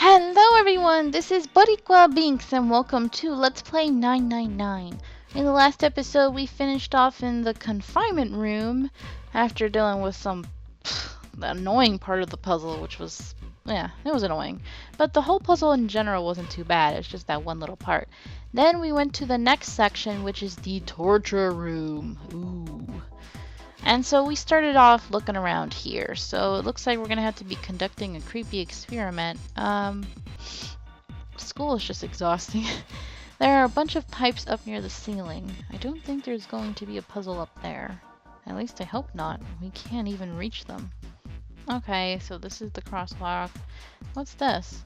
Hello everyone, this is Boricua Binks and welcome to Let's Play 999. In the last episode we finished off in the confinement room after dealing with some the annoying part of the puzzle, which was, yeah, it was annoying. But the whole puzzle in general wasn't too bad, it's just that one little part. Then we went to the next section, which is the torture room. Ooh. And so we started off looking around here. So it looks like we're gonna have to be conducting a creepy experiment. School is just exhausting. There are a bunch of pipes up near the ceiling. I don't think there's going to be a puzzle up there. At least I hope not. We can't even reach them. Okay, so this is the crosswalk. What's this?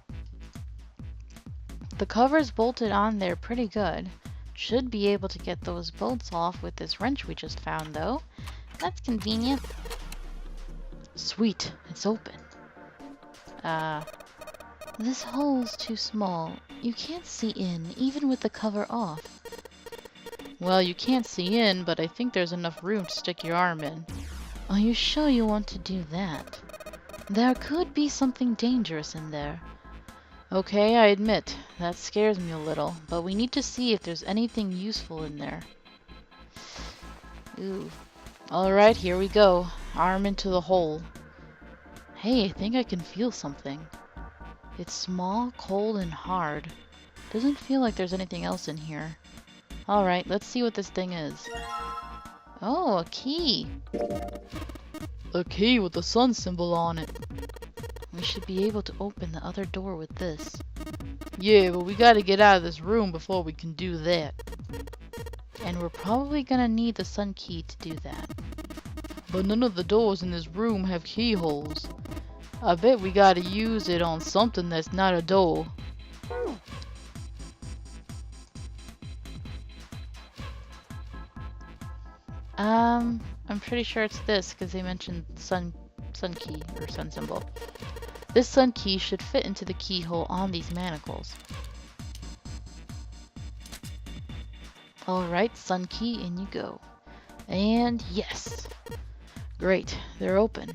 The cover's bolted on there pretty good. Should be able to get those bolts off with this wrench we just found though. That's convenient. Sweet, it's open. This hole's too small. You can't see in, even with the cover off. Well, you can't see in, but I think there's enough room to stick your arm in. Are you sure you want to do that? There could be something dangerous in there. Okay, I admit, that scares me a little, but we need to see if there's anything useful in there. Ooh. Alright, here we go. Arm into the hole. Hey, I think I can feel something. It's small, cold, and hard. Doesn't feel like there's anything else in here. Alright, let's see what this thing is. Oh, a key. A key with the sun symbol on it. We should be able to open the other door with this. Yeah, but we gotta get out of this room before we can do that. And we're probably gonna need the sun key to do that. But none of the doors in this room have keyholes. I bet we gotta use it on something that's not a door. I'm pretty sure it's this because they mentioned sun key or sun symbol. This sun key should fit into the keyhole on these manacles. Alright, sun key, in you go. And yes! Great, they're open.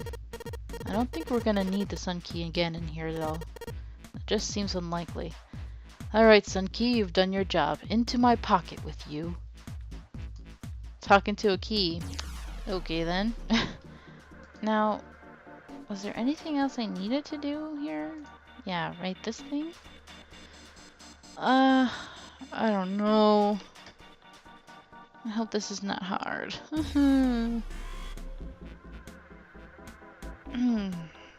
I don't think we're gonna need the sun key again in here though. It just seems unlikely. Alright, sun key, you've done your job. Into my pocket with you. Talking to a key. Okay then. Now, was there anything else I needed to do here? Yeah, right, this thing? I don't know. I hope this is not hard.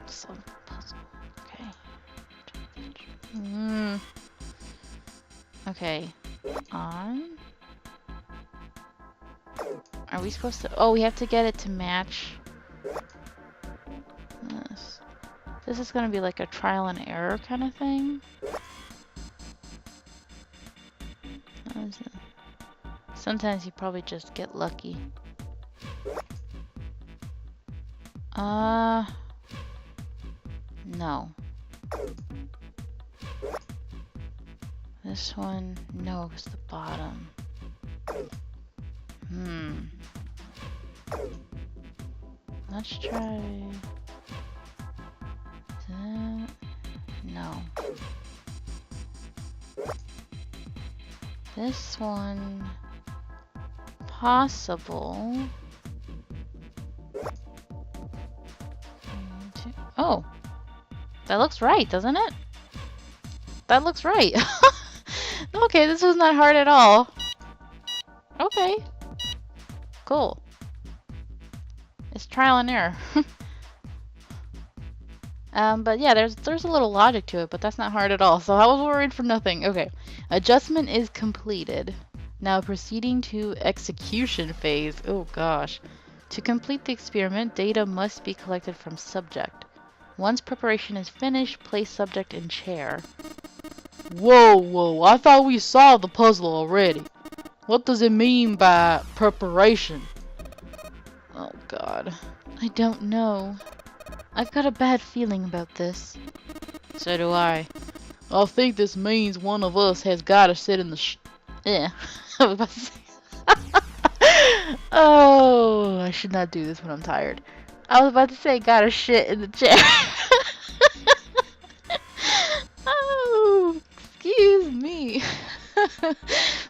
Solve the puzzle. Okay. Okay. On. Are we supposed to? Oh, we have to get it to match this. This is gonna be like a trial and error kind of thing. Sometimes you probably just get lucky. No. This one, no, it's the bottom. Let's try that. No. This one, possible. Oh, that looks right, doesn't it? That looks right. Okay, this was not hard at all. Okay. Cool. It's trial and error. But yeah, there's a little logic to it, but that's not hard at all. So I was worried for nothing. Okay. Adjustment is completed. Now proceeding to execution phase. Oh gosh. To complete the experiment, data must be collected from subject. Once preparation is finished, place subject in chair. Whoa, I thought we solved the puzzle already. What does it mean by preparation? Oh god. I don't know. I've got a bad feeling about this. So do I. I think this means one of us has gotta sit in the I was about to say. Oh, I should not do this when I'm tired. I was about to say gotta shit in the chair.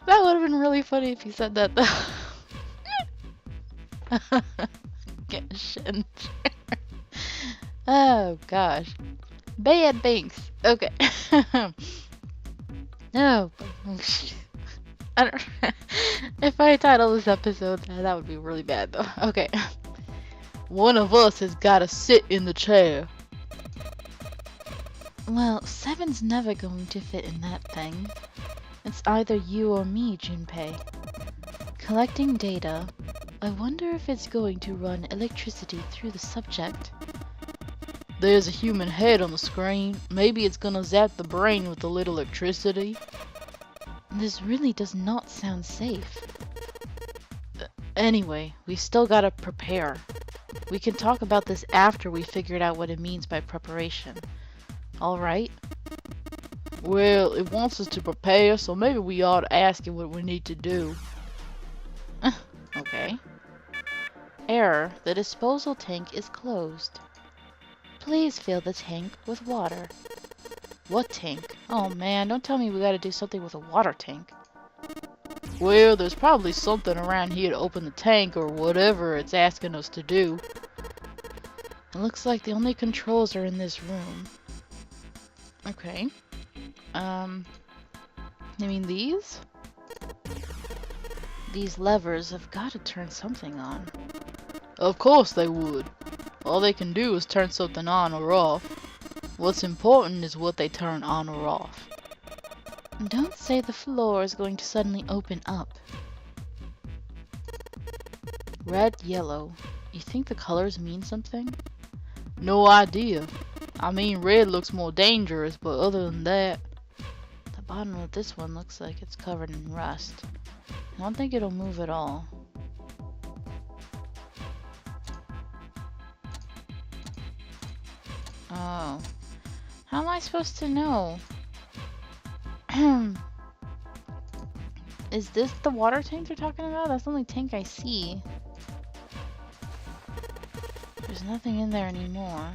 That would have been really funny if you said that though. Get shit in the chair. Oh gosh. Bad Binks. Okay. No. I don't. If I title this episode, that would be really bad though. Okay. One of us has gotta sit in the chair. Well, 7's never going to fit in that thing. It's either you or me, Junpei. Collecting data. I wonder if it's going to run electricity through the subject. There's a human head on the screen. Maybe it's gonna zap the brain with a little electricity. This really does not sound safe. Anyway, we still gotta prepare. We can talk about this after we figured out what it means by preparation. Alright? Well, it wants us to prepare, so maybe we ought to ask it what we need to do. Okay. Error. The disposal tank is closed. Please fill the tank with water. What tank? Oh man, don't tell me we gotta do something with a water tank. Well, there's probably something around here to open the tank or whatever it's asking us to do. It looks like the only controls are in this room. Okay. I mean these? These levers have got to turn something on. Of course they would. All they can do is turn something on or off. What's important is what they turn on or off. Don't say the floor is going to suddenly open up. Red, yellow. You think the colors mean something? No idea. I mean, red looks more dangerous, but other than that... The bottom of this one looks like it's covered in rust. I don't think it'll move at all. Oh. How am I supposed to know? Is this the water tank they're talking about? That's the only tank I see. There's nothing in there anymore.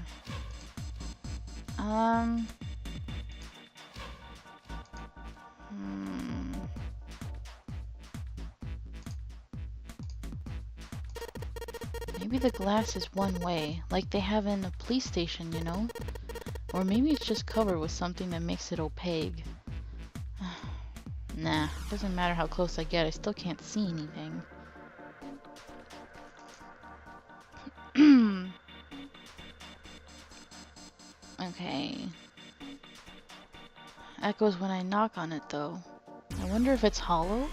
Maybe the glass is one way, like they have in a police station, you know? Or maybe it's just covered with something that makes it opaque. Nah, doesn't matter how close I get, I still can't see anything. Okay. Echoes when I knock on it, though. I wonder if it's hollow?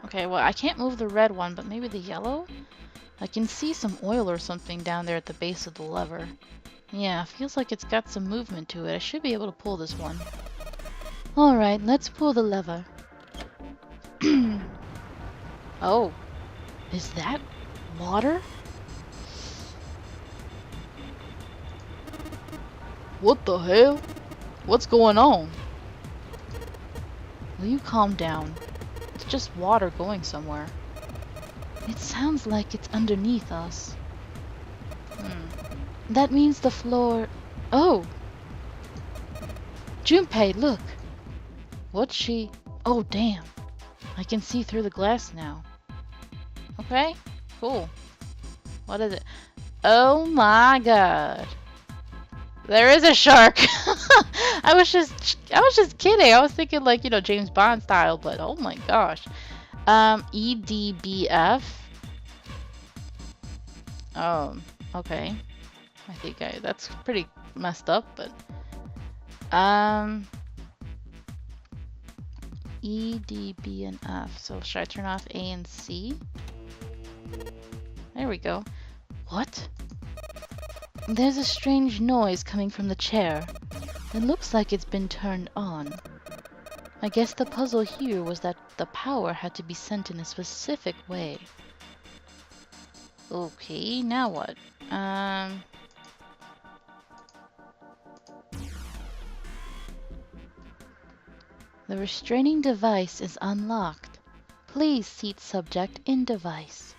Okay, well, I can't move the red one, but maybe the yellow? I can see some oil or something down there at the base of the lever. Yeah, feels like it's got some movement to it. I should be able to pull this one. Alright, let's pull the lever. Oh. Is that water? What the hell? What's going on? Will you calm down? It's just water going somewhere. It sounds like it's underneath us. That means the floor... Oh! Junpei, look! What's she... Oh, damn. I can see through the glass now. Okay, cool. What is it? Oh my god. There is a shark! I was just kidding. I was thinking like, you know, James Bond style, but oh my gosh. EDBF. Okay. I think that's pretty messed up, but E, D, B, and F. So should I turn off A and C? There we go. What? There's a strange noise coming from the chair. It looks like it's been turned on. I guess the puzzle here was that the power had to be sent in a specific way. Okay, now what? The restraining device is unlocked. Please seat subject in device.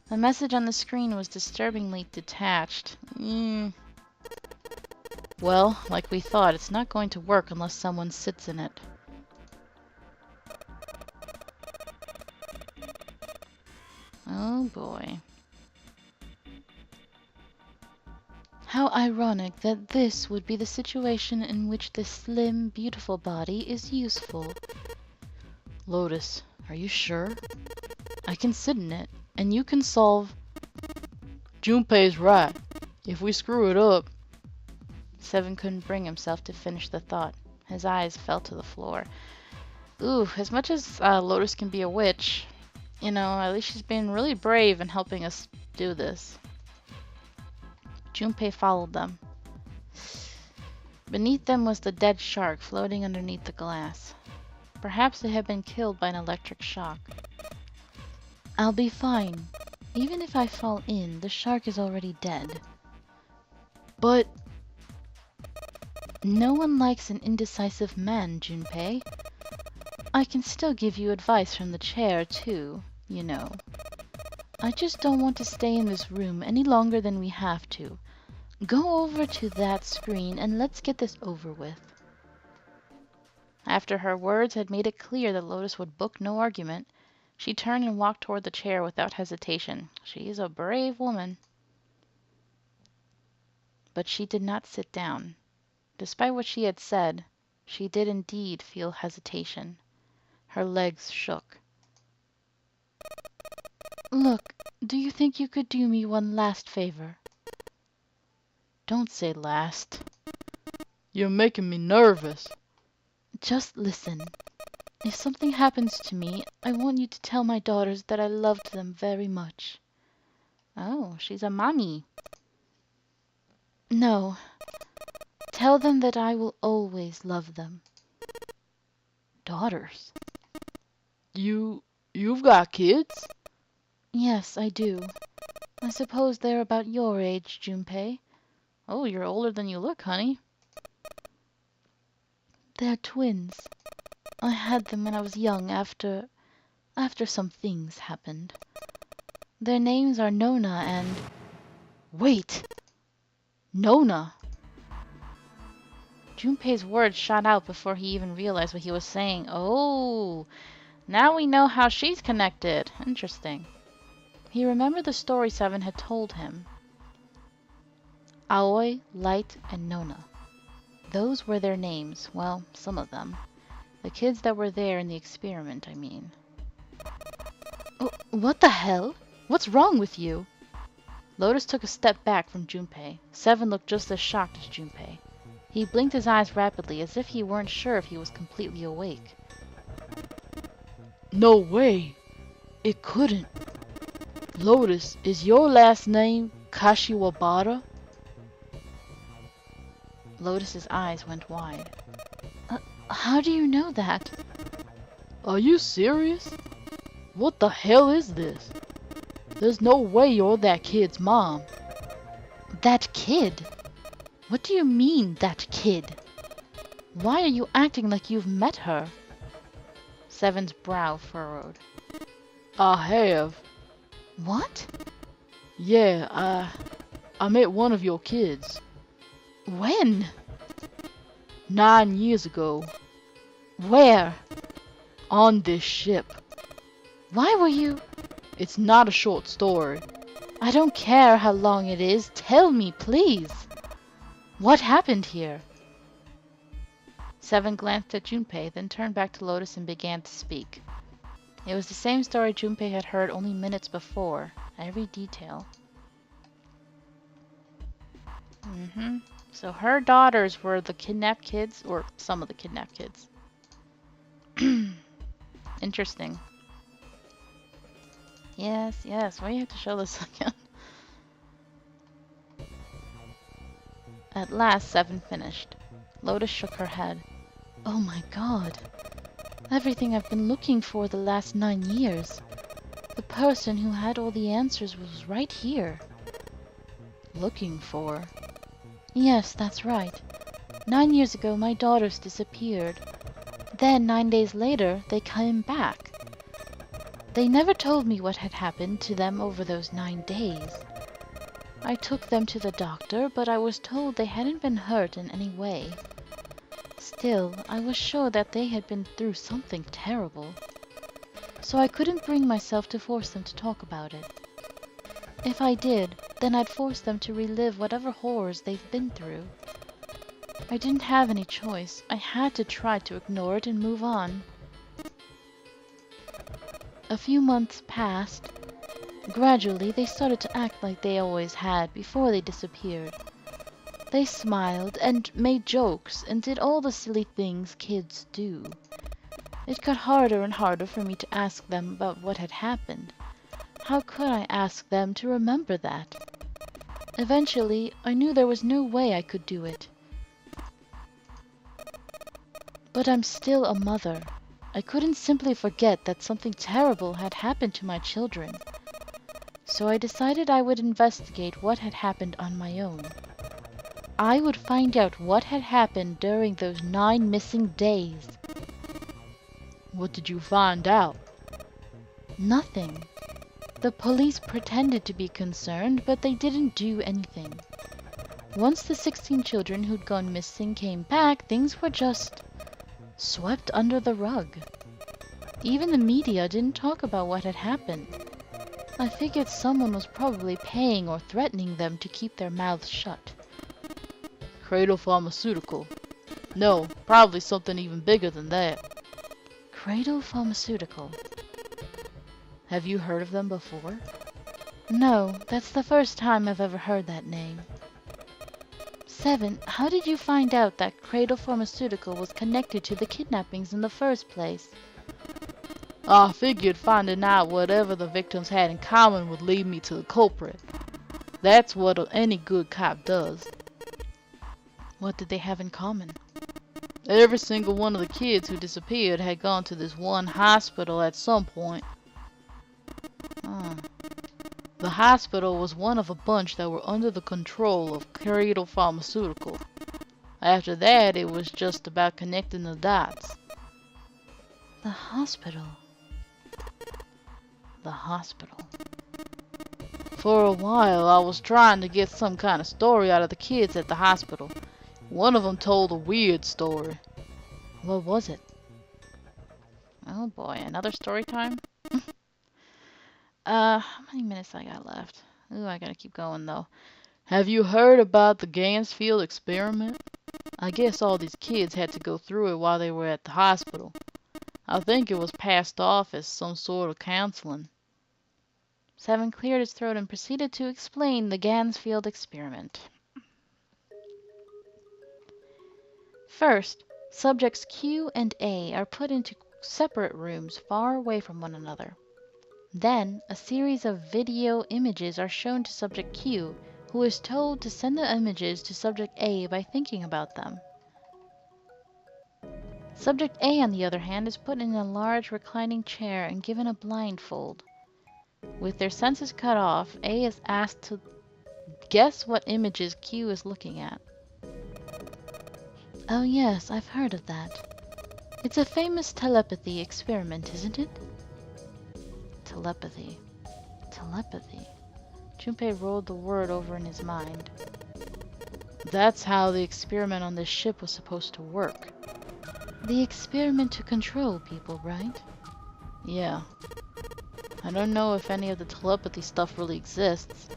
The message on the screen was disturbingly detached. Well, like we thought, it's not going to work unless someone sits in it. Oh boy. How ironic that this would be the situation in which this slim, beautiful body is useful. Lotus, are you sure? I can sit in it, and you can solve... Junpei's right. If we screw it up... Seven couldn't bring himself to finish the thought. His eyes fell to the floor. Ooh, as much as Lotus can be a witch, you know, at least she's been really brave in helping us do this. Junpei followed them. Beneath them was the dead shark floating underneath the glass. Perhaps it had been killed by an electric shock. I'll be fine. Even if I fall in, the shark is already dead. But... no one likes an indecisive man, Junpei. I can still give you advice from the chair, too, you know. I just don't want to stay in this room any longer than we have to. Go over to that screen and let's get this over with. After her words had made it clear that Lotus would book no argument, she turned and walked toward the chair without hesitation. She is a brave woman. But she did not sit down. Despite what she had said, she did indeed feel hesitation. Her legs shook. Look, do you think you could do me one last favor? Don't say last. You're making me nervous. Just listen. If something happens to me, I want you to tell my daughters that I loved them very much. Oh, she's a mommy. No. Tell them that I will always love them. Daughters? You've got kids? Yes, I do. I suppose they're about your age, Junpei. Oh, you're older than you look, honey. They're twins. I had them when I was young after some things happened. Their names are Nona and... Wait! Nona! Junpei's words shot out before he even realized what he was saying. Oh, now we know how she's connected. Interesting. He remembered the story Seven had told him. Aoi, Light, and Nona. Those were their names. Well, some of them. The kids that were there in the experiment, I mean. Oh, what the hell? What's wrong with you? Lotus took a step back from Junpei. Seven looked just as shocked as Junpei. He blinked his eyes rapidly, as if he weren't sure if he was completely awake. No way! It couldn't. Lotus, is your last name Kashiwabara? Lotus's eyes went wide. How do you know that? Are you serious? What the hell is this? There's no way you're that kid's mom. That kid? What do you mean, that kid? Why are you acting like you've met her? Seven's brow furrowed. I have. What? Yeah, I met one of your kids. When? 9 years ago. Where? On this ship. Why were you... It's not a short story. I don't care how long it is. Tell me, please. What happened here? Seven glanced at Junpei, then turned back to Lotus and began to speak. It was the same story Junpei had heard only minutes before. Every detail. So her daughters were the kidnapped kids, or some of the kidnapped kids. Interesting. Yes, why do you have to show this again? At last, Seven finished. Lotus shook her head. Oh my god. Everything I've been looking for the last 9 years. The person who had all the answers was right here. Looking for? Yes, that's right. 9 years ago, my daughters disappeared. Then, 9 days later, they came back. They never told me what had happened to them over those 9 days. I took them to the doctor, but I was told they hadn't been hurt in any way. Still, I was sure that they had been through something terrible, so I couldn't bring myself to force them to talk about it. If I did, then I'd force them to relive whatever horrors they've been through. I didn't have any choice. I had to try to ignore it and move on. A few months passed. Gradually, they started to act like they always had before they disappeared. They smiled and made jokes and did all the silly things kids do. It got harder and harder for me to ask them about what had happened. How could I ask them to remember that? Eventually, I knew there was no way I could do it. But I'm still a mother. I couldn't simply forget that something terrible had happened to my children. So I decided I would investigate what had happened on my own. I would find out what had happened during those 9 missing days. What did you find out? Nothing. The police pretended to be concerned, but they didn't do anything. Once the 16 children who'd gone missing came back, things were just swept under the rug. Even the media didn't talk about what had happened. I figured someone was probably paying or threatening them to keep their mouths shut. Cradle Pharmaceutical. No, probably something even bigger than that. Cradle Pharmaceutical. Have you heard of them before? No, that's the first time I've ever heard that name. 7. How did you find out that Cradle Pharmaceutical was connected to the kidnappings in the first place? I figured finding out whatever the victims had in common would lead me to the culprit. That's what any good cop does. What did they have in common? Every single one of the kids who disappeared had gone to this one hospital at some point. The hospital was one of a bunch that were under the control of Cradle Pharmaceutical. After that, it was just about connecting the dots. The hospital. The hospital. For a while, I was trying to get some kind of story out of the kids at the hospital. One of them told a weird story. What was it? Oh boy, another story time? How many minutes I got left? Ooh, I gotta keep going though. Have you heard about the Gansfield experiment? I guess all these kids had to go through it while they were at the hospital. I think it was passed off as some sort of counseling. 7 cleared his throat and proceeded to explain the Gansfield experiment. First, subjects Q and A are put into separate rooms far away from one another. Then, a series of video images are shown to subject Q, who is told to send the images to subject A by thinking about them. Subject A, on the other hand, is put in a large reclining chair and given a blindfold. With their senses cut off, A is asked to guess what images Q is looking at. Oh yes, I've heard of that. It's a famous telepathy experiment, isn't it? Telepathy. Telepathy. Junpei rolled the word over in his mind. That's how the experiment on this ship was supposed to work. The experiment to control people, right? Yeah. I don't know if any of the telepathy stuff really exists,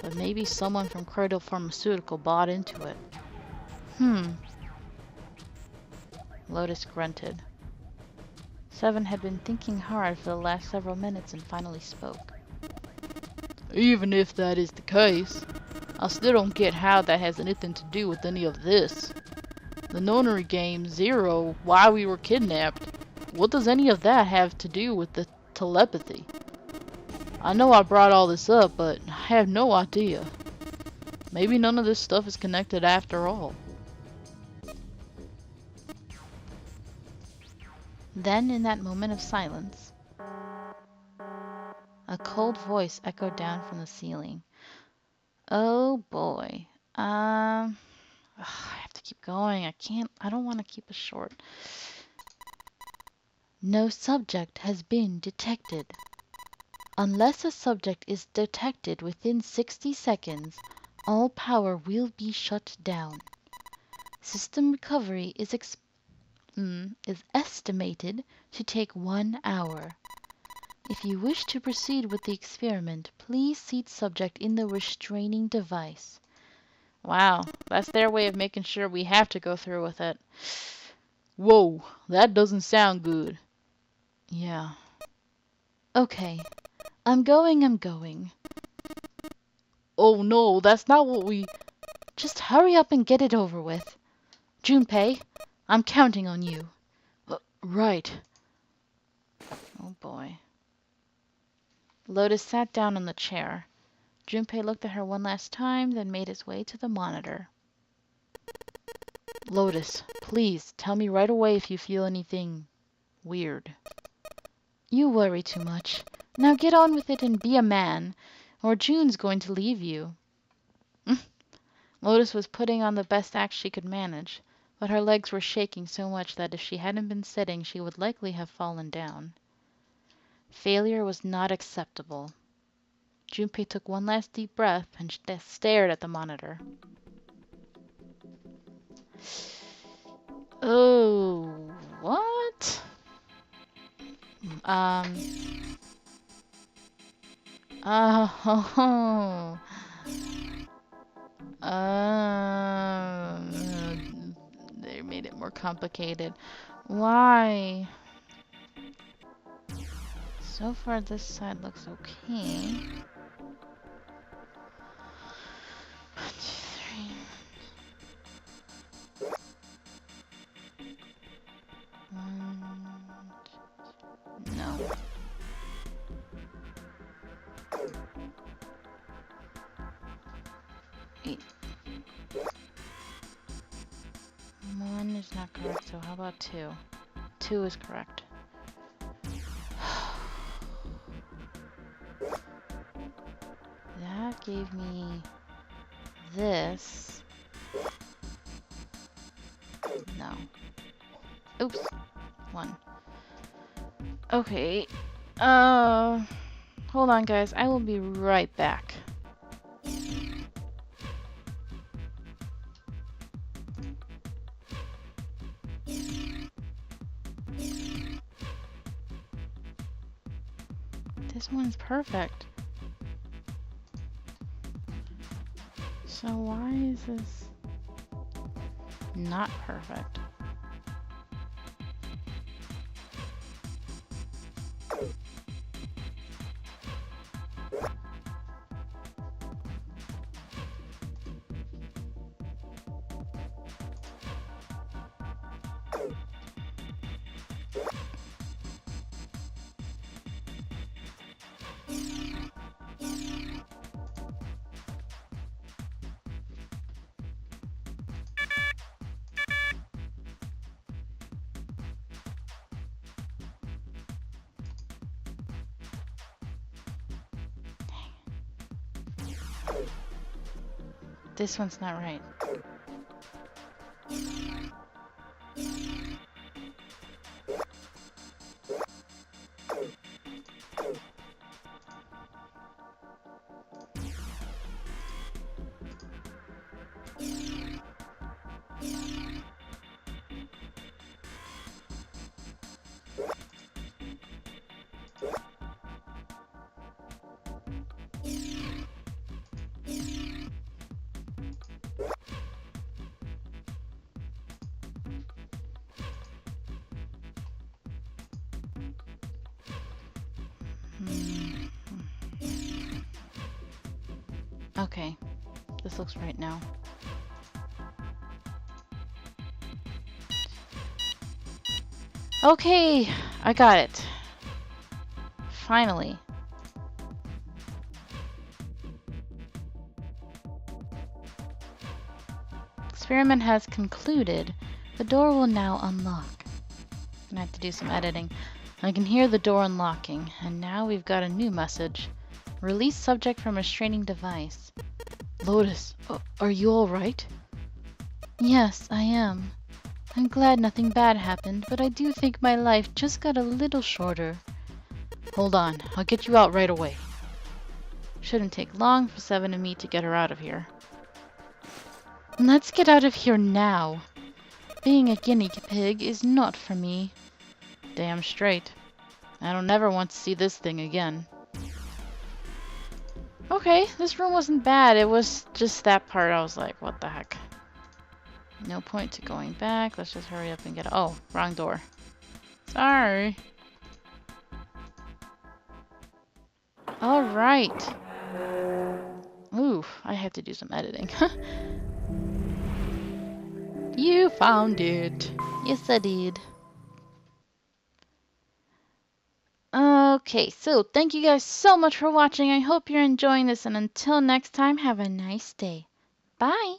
but maybe someone from Cradle Pharmaceutical bought into it. Lotus grunted. 7 had been thinking hard for the last several minutes and finally spoke. Even if that is the case, I still don't get how that has anything to do with any of this. The nonary game, 0, why we were kidnapped. What does any of that have to do with the telepathy? I know I brought all this up, but I have no idea. Maybe none of this stuff is connected after all. Then, in that moment of silence, a cold voice echoed down from the ceiling. Oh boy. I have to keep going. I don't want to keep it short. No subject has been detected. Unless a subject is detected within 60 seconds, all power will be shut down. System recovery is estimated to take 1 hour. If you wish to proceed with the experiment, please seat subject in the restraining device. Wow, that's their way of making sure we have to go through with it. Whoa, that doesn't sound good. Yeah. Okay, I'm going. Oh no, that's not what we... Just hurry up and get it over with. Junpei, I'm counting on you. Right. Oh boy. Lotus sat down on the chair. Junpei looked at her one last time, then made his way to the monitor. Lotus, please, tell me right away if you feel anything weird. You worry too much. Now get on with it and be a man, or June's going to leave you. Lotus was putting on the best act she could manage, but her legs were shaking so much that if she hadn't been sitting, she would likely have fallen down. Failure was not acceptable. Junpei took one last deep breath and stared at the monitor. Oh, what? Oh, they made it more complicated. Why? So far, this side looks okay. 1, 2, 3. 1. No. Eight. 1 is not correct, so how about 2? 2 is correct. That gave me this. No. Oops. 1. Okay. Hold on, guys. I will be right back. This one's perfect. So why is this not perfect? This one's not right. Okay, this looks right now. Okay, I got it. Finally. Experiment has concluded. The door will now unlock. I'm gonna have to do some editing. I can hear the door unlocking, and now we've got a new message. Release subject from restraining device. Lotus, are you alright? Yes, I am. I'm glad nothing bad happened, but I do think my life just got a little shorter. Hold on, I'll get you out right away. Shouldn't take long for Seven and me to get her out of here. Let's get out of here now. Being a guinea pig is not for me. Damn straight. I don't ever want to see this thing again. Okay, this room wasn't bad. It was just that part I was like, what the heck? No point to going back. Let's just hurry up and get... Oh, wrong door. Sorry. Alright. Oof, I have to do some editing. You found it. Yes, I did. Okay, so thank you guys so much for watching. I hope you're enjoying this, and until next time, have a nice day. Bye!